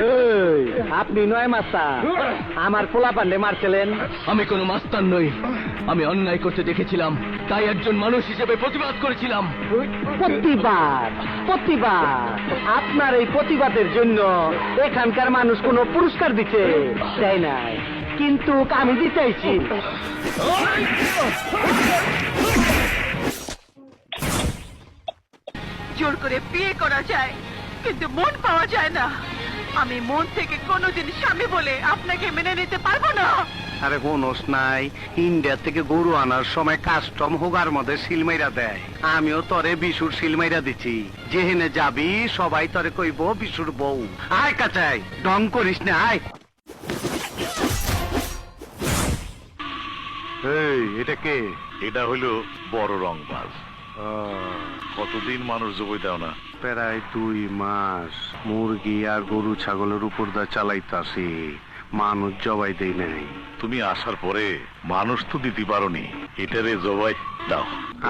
এই, আপনি নয় মাস্টার আমার পোলা পান্ডে মারছিলেন। আমি কোনো মাস্তান নই, আমি অন্যায় করতে দেখেছিলাম, তাই একজন মানুষ হিসেবে প্রতিবাদ করেছিলাম। প্রতিবাদ প্রতিবাদ, আপনার এই প্রতিবাদের জন্য এখানকার মানুষ কোনো পুরস্কার দিতে চাই না, কিন্তু আমি দিতে চাইছি। জোর করে বিয়ে করা যায়, কিন্তু মন পাওয়া যায় না। আমি মন থেকে কোনোদিন স্বামী বলে আপনাকে মেনে নিতে পারবো না। আরে কোনোস নাই, ইন্ডিয়া থেকে গরু আনার সময় কাস্টম হোগার মধ্যে সিলমাইরা দেয়। আমিও তরে বিশুর সিলমাইরা দিছি, যেহেনে যাবি সবাই তরে কইব বিশুর বউ। আয় কাচাই, ঢং করিস না, আয়। এই এটা কে? এটা হইলো বড় রংবাজ। কতদিন মানুষ জবাই দাও না? প্রায় 2 মাস মুরগি আর গরু ছাগলের উপর দা চালাইতাছি, মানুষ জবাই দেই নাই। তুমি আসার পরে মানুষ তো দিতে পারোনি, এটারে জবাই দাও।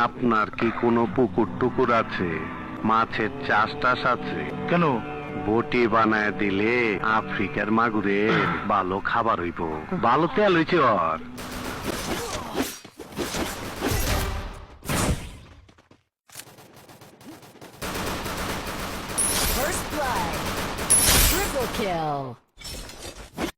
আপনার কি কোনো পুকুর টুকুর আছে? মাছের চাষ টাস আছে? কেন? বটি বানায় দিলে আফ্রিকার মাগুরে ভালো খাবার হইব, ভালো তেল হইছে ওর। First blood. Triple kill.